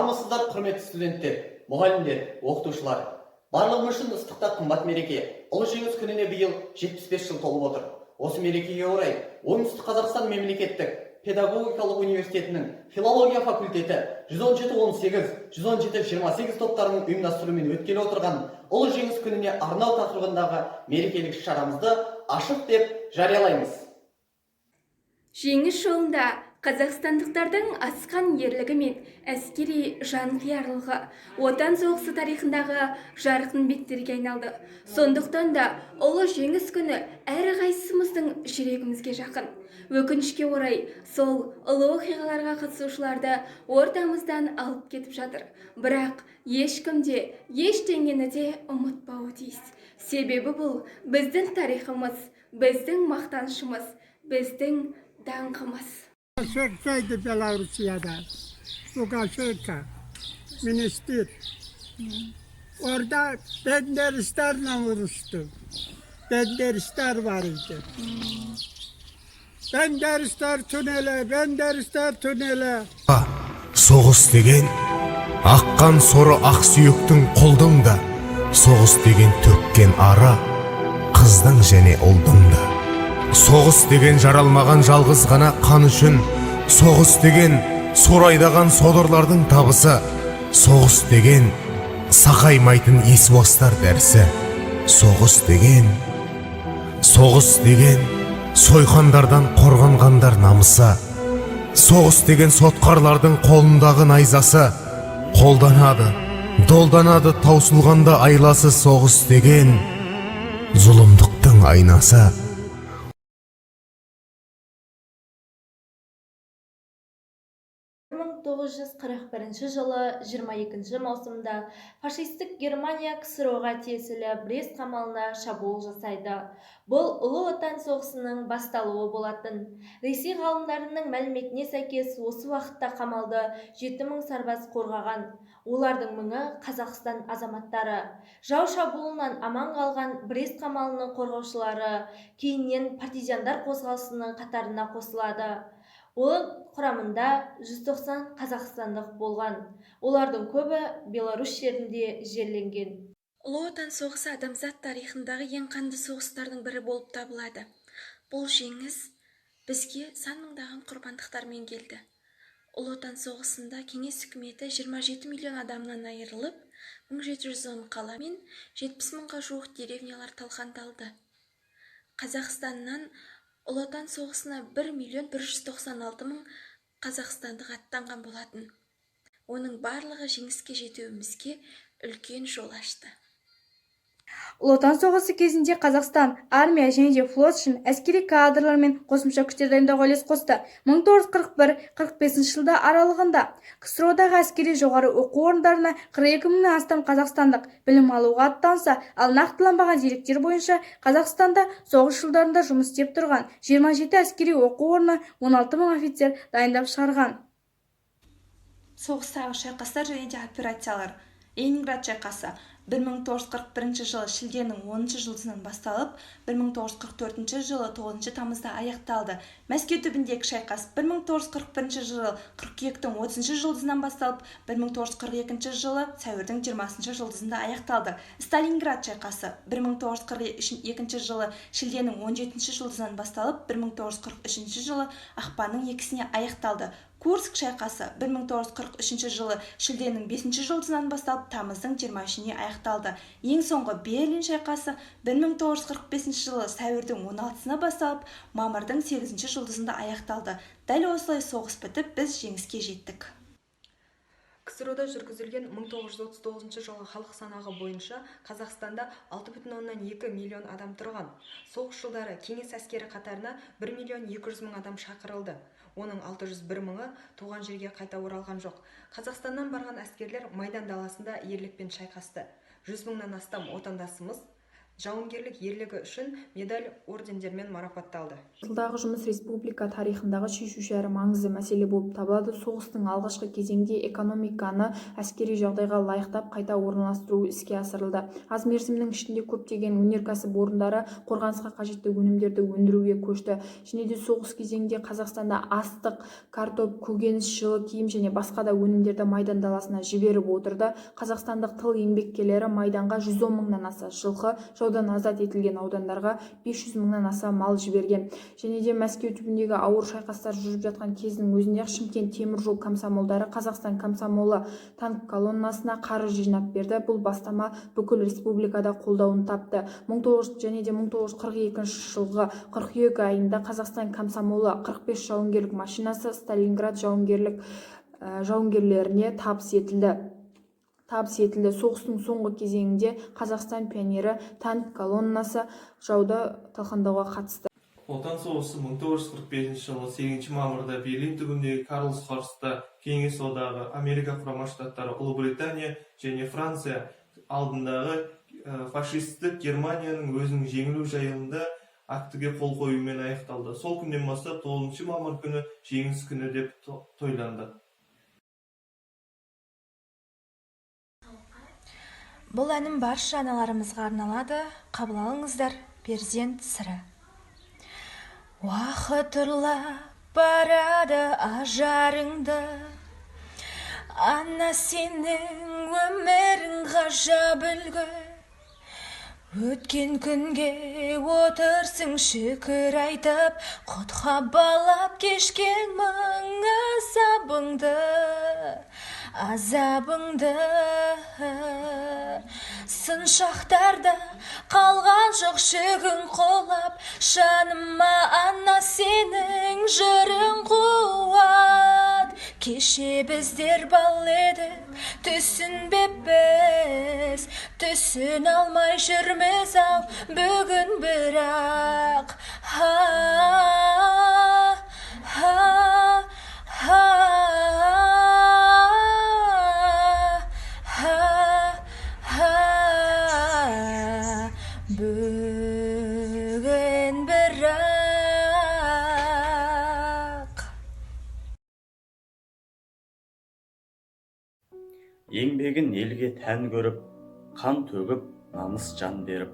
Армысыздар, құрметті студенттер, мұғалімдер, оқытушылар. Барлығымыз үшін ыстықта қымбат мереке. Ұлы жеңіс күніне биыл 75 жыл толып отыр. Осы мерекеге орай Оңтүстік Қазақстан мемлекеттік педагогикалық университетінің филология факультеті 117-18, 117-28 топтарының ұйымдастыруымен өткелі отырған ұлы жеңіс күніне арнау тақырыбындағы мерекелік шарамызды ашық деп жариялаймыз. Жеңіс жолында қазақстандықтардың асқан ерлігі мен әскери жанқиярлығы отан соғысы тарихындағы жарқын беттерге айналды. Сондықтан да ұлы жеңіс күні әрқайсымыздың жүрегімізге жақын. Өкінішке орай, сол ұлы оқиғаларға қатысушыларды ортамыздан алып кетіп жатыр. Бірақ ешкім де ештеңені де ұмытпауы тиіс. Себебі бұл біздің тарихымыз, біздің мақтанышымыз, біздің даңқымыз. Шыркайды Белоруссияда, Лукашенко, министр. Orada Benderislerle vuruştu. Benderisler var idi. Benderisler tünele. Соғыс деген аққан соры ақ сүйектің құлдың да, соғыс деген төккен ара қыздың және ұлдың да. Соғыс деген жаралмаған жалғыз ғана қан үшін, соғыс деген сорайдаған содырлардың табысы, соғыс деген сақаймайтын есуастар дәрісі, соғыс деген сойқандардан қорғанғандар намысы, соғыс деген сотқарлардың қолындағы найзасы, қолданады, долданады таусылғанда айласы, соғыс деген зұлымдықтың айнасы. 1941 жылы 22 маусымда фашистік Германия КСРО-ға тиесілі Брест қамалына шабуыл жасайды. Бұл ұлы отан соғысының басталуы болатын. Ресей ғалымдарының мәліметіне сәйкес, осы уақытта қамалды 7000 сарбаз қорғаған. Олардың 1000-і Қазақстан азаматтары. Жау шабуылынан аман қалған Брест қамалының қорғаушылары кейіннен партизандар қозғалысының қатарына қосылады. Ол құрамында 190 қазақстандық болған. Олардың көбі Беларусь жерінде жерленген. Ұлы отан соғысы адамзат тарихындағы ең қанды соғыстардың бірі болып табылады. Бұл жеңіс бізге сан мыңдаған құрбандықтармен келді. Ұлы отан соғысында кеңес үкіметі 27 миллион адамнан айырылып, 1710 қала мен 70 мыңға жуық деревнялар талқандалды. Қазақстаннан Ұлы отан соғысына 1.196.000 қазақстандық аттанған болатын. Оның барлығы жеңіске жетуімізге үлкен жол ашты. Ұлы отан соғысы кезінде Қазақстан армия және де флот үшін әскери кадрлар мен қосымша күштер дайындауға үлес қосты. 1941-45 жылдар аралығында КСРО-дағы әскери жоғары оқу орындарына 42 мыңнан астам қазақстандық білім алуға аттанса, ал нақтыланбаған деректер бойынша Қазақстанда соғыс жылдарында жұмыс істеп тұрған 27 әскери оқу орны 16 мың офицер дайындап шығарған. Соғыстағы шайқастар және де операциялар. Ленинград шайқасы 1941 жылы шілденің 10 жылдызынан басталып, 1944 жылы 9 тамызда аяқталды. Мәскеу түбіндегі шайқас 1941 жылы қыркүйектің 30 жылдызынан басталып, 1942 жылы сәуірдің 20 жылдызында аяқталды. Сталинград шайқасы 1942 жылы шілденің 17 жылдызынан басталып, 1943 жылы ақпанның 2-сіне аяқталды. Курск шайқасы 1943 жылы шілденің 5 жылдызынан басталып, тамыздың 23-не аяқталды. Ең соңғы Берлин шайқасы 1945 жылы сәуірдің 16-сына басталып, мамырдың 8 жылдызында аяқталды. Дәл осылай соғыс бітіп, біз жеңіске жеттік. КСРО-да жүргізілген 1939 жылғы халық санағы бойынша Қазақстанда 6,2 миллион адам тұрған. Соғыс жылдары кеңес әскері қатарына 1.200.000 адам шақырылды. Оның 601 мыңы туған жерге қайта оралған жоқ. Қазақстаннан барған әскерлер Майдан даласында ерлікпен шайқасты. 100 мыңнан астам отандасымыз жауынгерлік ерлігі үшін медаль ордендермен марапатталды. Жылдағы жұмыс республика тарихындағы шешуші әрі маңызды мәселе болып табылады. Соғыстың алғашқы кезеңде экономиканы әскери жағдайға лайықтап қайта орналастыру іске асырылды. Аз мерзімнің ішінде көптеген өнеркәсіп орындары қорғанысқа қажетті өнімдерді өндіруге көшті. Және де соғыс кезеңінде Қазақстанда астық, картоп, көкөніс, жылы киім және басқа да өнімдерді майдан даласына жіберіп отырды. Қазақстандық тыл еңбеккерлері майданға 110 мыңнан аса жылқы, жаудан азат етілген аудандарға 500 мыңнан аса мал жіберген. Және де Мәскеу түбіндегі ауыр шайқастар жүріп жатқан кездің өзінде Шымкент темір жол комсомолдары Қазақстан комсомолы танк колоннасына қаржы жинап берді. Бұл бастама бүкіл республикада қолдауын тапты. 1942 жылғы қыркүйек айында Қазақстан комсомолы 45 жауынгерлік машинасы Сталинград жауынгерлеріне табыс етілді. Соғыстың соңғы кезеңінде Қазақстан пионері танк колоннасы жауды талқандауға қатысты. Отан соғысы 1945 жылы 8 мамырда Берлин түбіндегі Карлсхорстта Кеңес одағы, Америка құрама штаттары, Ұлыбритания және Франция алдындағы фашистік Германияның өзінің жеңілу жайында актіге қол қоюмен аяқталды. Сол күннен бастап 9 мамыр күні жеңіс күні деп тойланды. Бұл әнім барша аналарымызға арналады. Қабыл алыңыздар. Перзент сыры. Уақыт ұрлап барады ажарыңды, ана сенің өмірің ғажап үлгі. Өткен күнге отырсың шүкір айтып, құтқа балап кешкен мың азабыңды. Сын шақтарда қалған жоқ шүгін қолап, жаныма ана сенің жырың қуат. Кеше біздер бал едік, түсінбеп біз, түсін алмай жүрміз ау бүгін бірақ. Бүгін бірақ. Еңбегін елге тән көріп, қан төгіп, намыс жан беріп,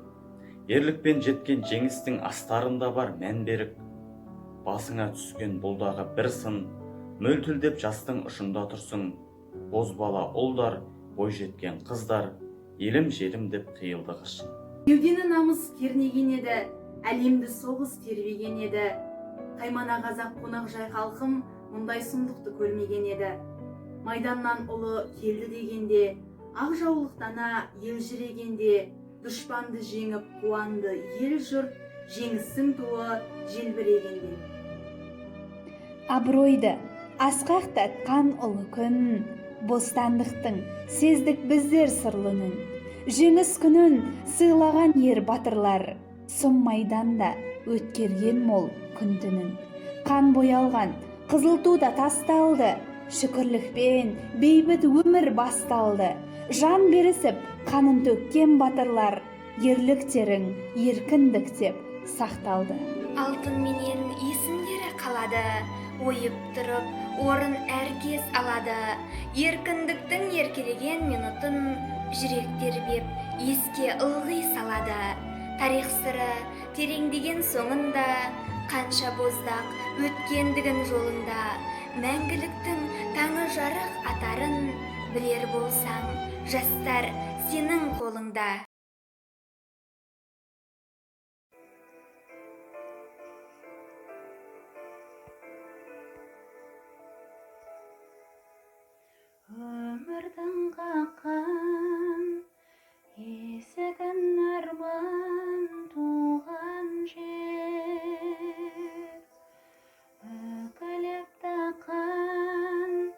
ерлікпен жеткен жеңістің астарында бар мән берік. Басыңа түскен бұлдағы бір сын, мөлтілдеп жастың ұшында тұрсың. Бозбала ұлдар, бой жеткен қыздар, елім желім деп қиылды қышын. Кеудені намыс кернеген еді, әлемді соғыс тербеген еді. Қаймана қазақ қонақ жай халқым мұндай сұмдықты көрмеген еді. Майданнан ұлы келді дегенде, ақ жаулықтана ел жүрегенде, дұшпанды жеңіп қуанды ел жұрт, жеңістің туы желбірегенде. Абыройды асқақтатқан ұлы күн, бостандықтың сездік біздер сырлының. Жеңіс күнін сыйлаған ер батырлар, сұм майданда өткерген мол күн түнін. Қан боялған қызыл ту да тасталды, шүкірлікпен бейбіт өмір басталды. Жан берісіп қанын төккен батырлар, ерліктерің еркіндік деп сақталды. Алтын менен есімдері қалады, ойып тұрып орын әркез алады. Еркіндіктің еркелеген минутын жүректер беп еске ылғи салады. Тарих сыры тереңдеген соңында, қанша боздақ өткендігін жолында, мәңгіліктің таңы жарық атарын білер болсаң, жастар сенің қолыңда. Өмірдің қаққан есігін арман туған жер, үкілеп таққан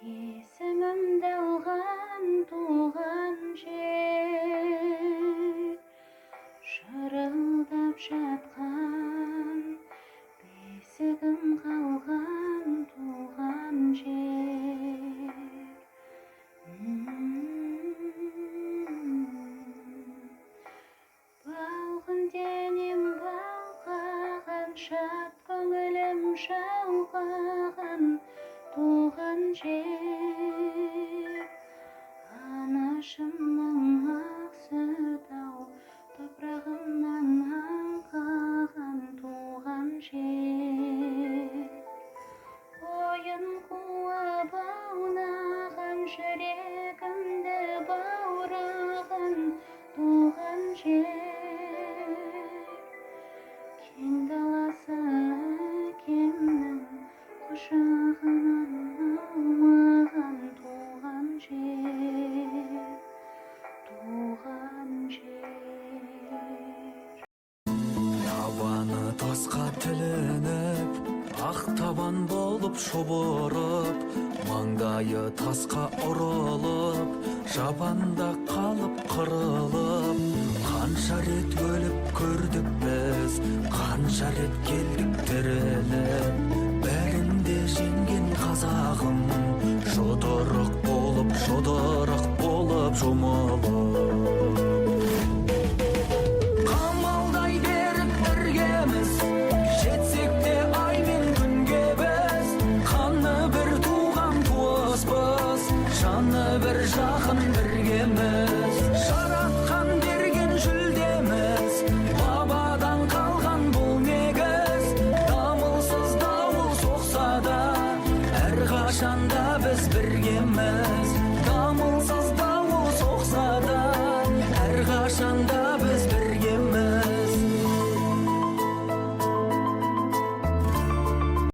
есімімді алған туған жер, шырылдап жатқан бесігім қалған туған жер. шат көңілім шалқаған туған жер. Анашымның ақ сүт ау, топырағымнан аңқыған туған жер. Ойын қуып аунаған жүрегімді баураған туған жер. Кең даласы кемнің құшағынан алмаған туған жер, туған жер. Табаны тасқа тілініп, ақ табан болып шұбырып, маңдайы тасқа ұрылып, жабанда қалып қырылып. Қанша рет өліп көрдік біз, қанша рет келдік тіріліп. Бәрінде жеңген қазағым, жұдырық болып жұмылып.